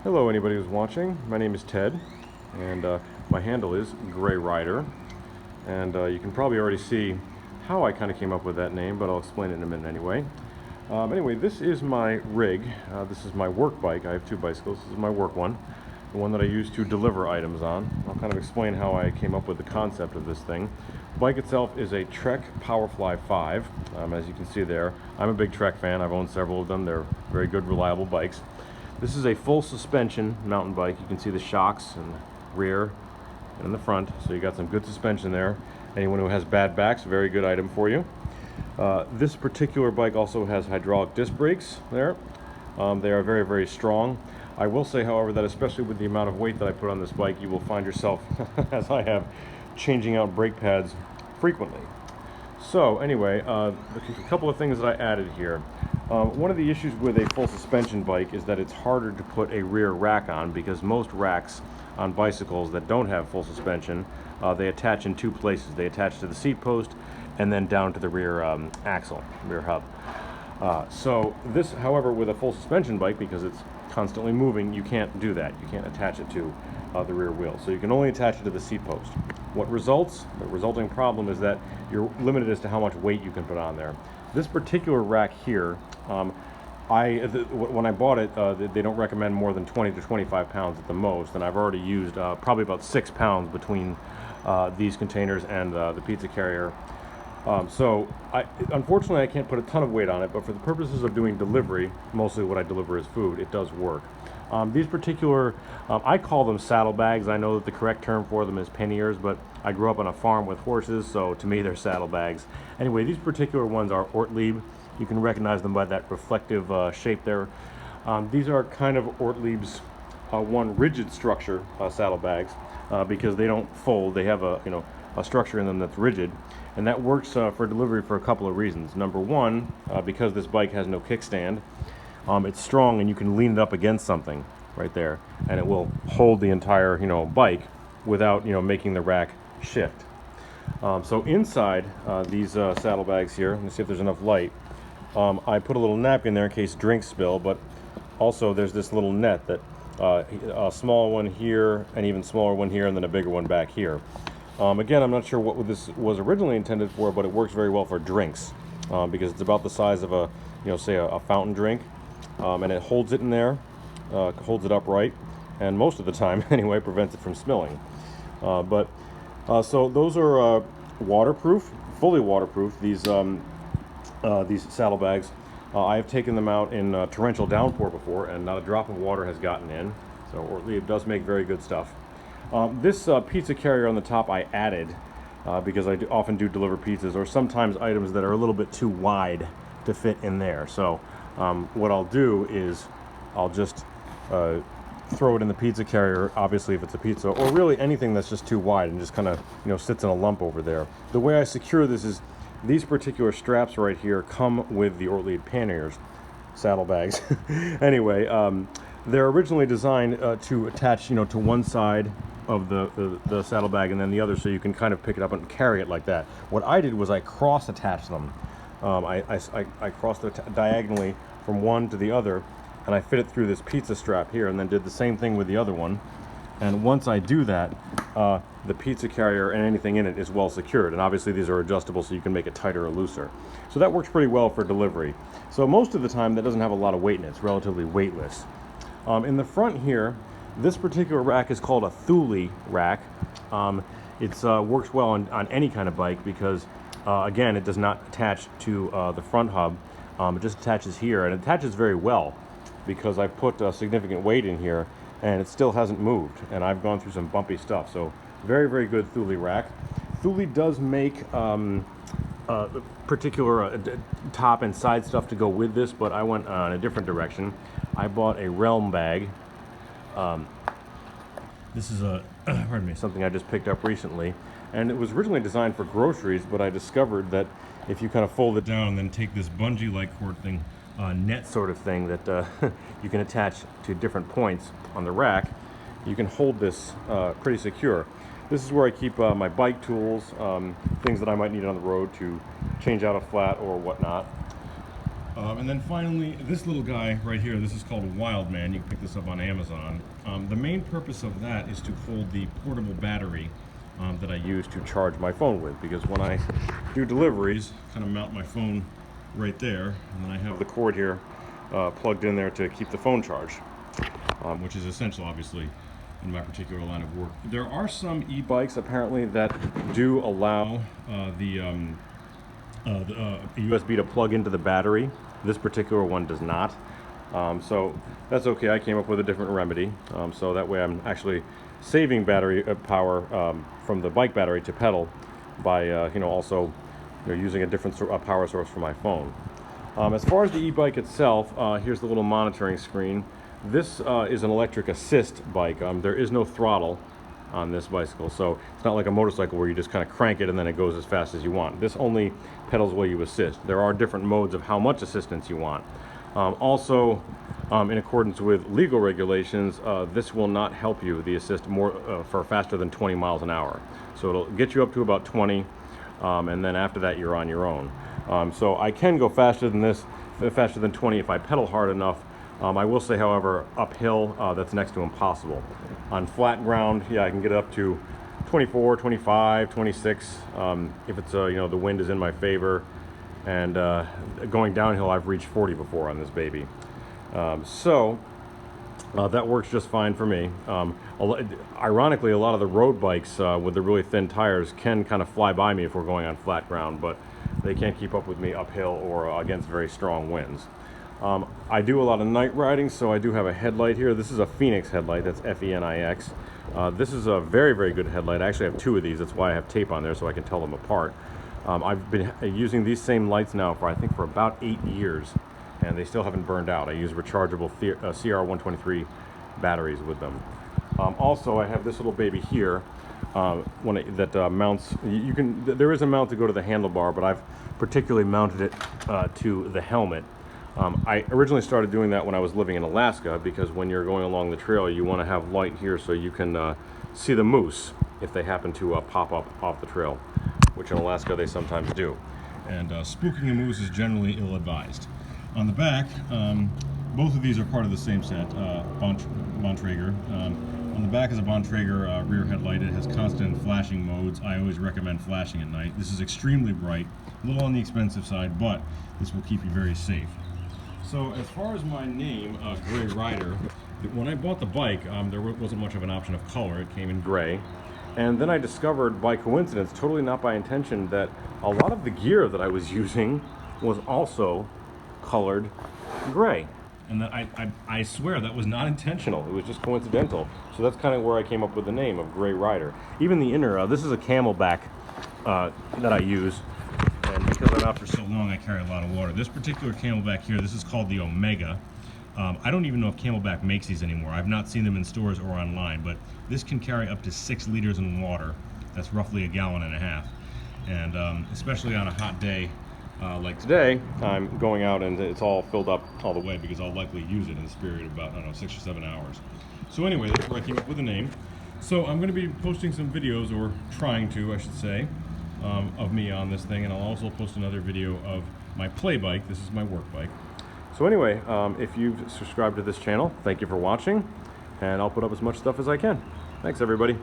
Hello anybody who's watching. My name is Ted, and my handle is Gray Rider. And you can probably already see how I kind of came up with that name, but I'll explain it in a minute anyway. Anyway, this is my rig. This is my work bike. I have two bicycles. This is my work one, the one that I use to deliver items on. I'll kind of explain how I came up with the concept of this thing. The bike itself is a Trek Powerfly 5, as you can see there. I'm a big Trek fan. I've owned several of them. They're very good, reliable bikes. This is a full suspension mountain bike. You can see the shocks in the rear and in the front, so you got some good suspension there. Anyone who has bad backs, very good item for you. This particular bike also has hydraulic disc brakes there. They are very, very strong. I will say, however, that especially with the amount of weight that I put on this bike, you will find yourself, as I have, changing out brake pads frequently. So anyway, a couple of things that I added here. One of the issues with a full suspension bike is that it's harder to put a rear rack on, because most racks on bicycles that don't have full suspension, they attach in two places. They attach to the seat post and then down to the rear axle, rear hub. So this, however, with a full suspension bike, because it's constantly moving, you can't do that. You can't attach it to the rear wheel. So you can only attach it to the seat post. What results? The resulting problem is that you're limited as to how much weight you can put on there. This particular rack here, when I bought it, they don't recommend more than 20 to 25 pounds at the most, and I've already used probably about 6 pounds between these containers and the pizza carrier. Unfortunately, I can't put a ton of weight on it, but for the purposes of doing delivery, mostly what I deliver is food, it does work. These particular, I call them saddlebags. I know that the correct term for them is panniers, but I grew up on a farm with horses, so to me they're saddlebags. Anyway, these particular ones are Ortlieb. You can recognize them by that reflective shape there. These are kind of Ortlieb's one rigid structure saddlebags because they don't fold. They have a structure in them that's rigid, and that works for delivery for a couple of reasons. Number one, because this bike has no kickstand. It's strong, and you can lean it up against something right there, and it will hold the entire bike without making the rack shift. So inside these saddlebags here, let me see if there's enough light. I put a little napkin there in case drinks spill, but also there's this little net that a small one here, an even smaller one here, and then a bigger one back here. Again, I'm not sure what this was originally intended for, but it works very well for drinks because it's about the size of a say a fountain drink. And it holds it in there, holds it upright, and most of the time, anyway, prevents it from spilling. So those are waterproof, fully waterproof. These saddlebags. I have taken them out in torrential downpour before, and not a drop of water has gotten in. So Ortlieb does make very good stuff. This pizza carrier on the top I added because I often do deliver pizzas, or sometimes items that are a little bit too wide to fit in there. So what I'll do is I'll just throw it in the pizza carrier, obviously if it's a pizza, or really anything that's just too wide and just kind of sits in a lump over there. The way I secure this is these particular straps right here come with the Ortlieb panniers, saddlebags. Anyway, they're originally designed to attach to one side of the saddlebag and then the other, so you can kind of pick it up and carry it like that. What I did was I cross attached them. I crossed it diagonally from one to the other, and I fit it through this pizza strap here, and then did the same thing with the other one. And once I do that, the pizza carrier and anything in it is well secured, and obviously these are adjustable so you can make it tighter or looser. So that works pretty well for delivery. So most of the time that doesn't have a lot of weight in it. It's relatively weightless. In the front here, this particular rack is called a Thule rack. It works well on any kind of bike because again, it does not attach to the front hub. It just attaches here, and it attaches very well because I put significant weight in here, and it still hasn't moved, and I've gone through some bumpy stuff. So very, very good Thule rack. Thule does make particular top and side stuff to go with this, but I went in a different direction. I bought a Realm bag. This is pardon me, something I just picked up recently. And it was originally designed for groceries, but I discovered that if you kind of fold it down and then take this bungee-like cord thing, net sort of thing that you can attach to different points on the rack, you can hold this pretty secure. This is where I keep my bike tools, things that I might need on the road to change out a flat or whatnot. And then finally, this little guy right here, this is called Wildman. You can pick this up on Amazon. The main purpose of that is to hold the portable battery that I use to charge my phone with, because when I do deliveries, kind of mount my phone right there, and then I have the cord here plugged in there to keep the phone charged, which is essential, obviously, in my particular line of work. There are some e-bikes apparently that do allow the USB to plug into the battery. This particular one does not. So that's okay. I came up with a different remedy. So that way I'm actually saving battery power from the bike battery to pedal by also using a different power source for my phone. As far as the e-bike itself, here's the little monitoring screen. This is an electric assist bike. There is no throttle on this bicycle, so it's not like a motorcycle where you just kind of crank it and then it goes as fast as you want. This only pedals while you assist. There are different modes of how much assistance you want. Also, in accordance with legal regulations, this will not help you, the assist, more for faster than 20 miles an hour. So it'll get you up to about 20, and then after that you're on your own. So I can go faster than this, faster than 20 if I pedal hard enough. I will say, however, uphill, that's next to impossible. On flat ground, yeah, I can get up to 24, 25, 26, if it's, the wind is in my favor. And going downhill, I've reached 40 before on this baby. So that works just fine for me. Ironically, a lot of the road bikes with the really thin tires can kind of fly by me if we're going on flat ground, but they can't keep up with me uphill or against very strong winds. I do a lot of night riding, so I do have a headlight here. This is a Phoenix headlight, that's F-E-N-I-X. This is a very, very good headlight. I actually have two of these, that's why I have tape on there so I can tell them apart. I've been using these same lights now for, I think, for about 8 years, and they still haven't burned out. I use rechargeable CR123 batteries with them. Also, I have this little baby here that mounts. There is a mount to go to the handlebar, but I've particularly mounted it to the helmet. I originally started doing that when I was living in Alaska, because when you're going along the trail, you want to have light here so you can see the moose if they happen to pop up off the trail, which in Alaska they sometimes do. And spooking a moose is generally ill-advised. On the back, both of these are part of the same set, Bontrager. On the back is a Bontrager rear headlight. It has constant flashing modes. I always recommend flashing at night. This is extremely bright, a little on the expensive side, but this will keep you very safe. So as far as my name, Gray Rider, when I bought the bike, there wasn't much of an option of color. It came in gray. And then I discovered, by coincidence, totally not by intention, that a lot of the gear that I was using was also colored gray. And that I swear that was not intentional. It was just coincidental. So that's kind of where I came up with the name of Gray Rider. Even the inner, this is a Camelback that I use. And because I'm out for so long, I carry a lot of water. This particular Camelback here, this is called the Omega. I don't even know if Camelback makes these anymore. I've not seen them in stores or online, but this can carry up to 6 liters in water. That's roughly 1.5 gallons. And especially on a hot day like today, I'm going out and it's all filled up all the way because I'll likely use it in this period of about, 6 or 7 hours. So anyway, that's where I came up with the name. So I'm going to be posting some videos, or trying to, I should say, of me on this thing, and I'll also post another video of my play bike. This is my work bike. So anyway, if you've subscribed to this channel, thank you for watching, and I'll put up as much stuff as I can. Thanks, everybody.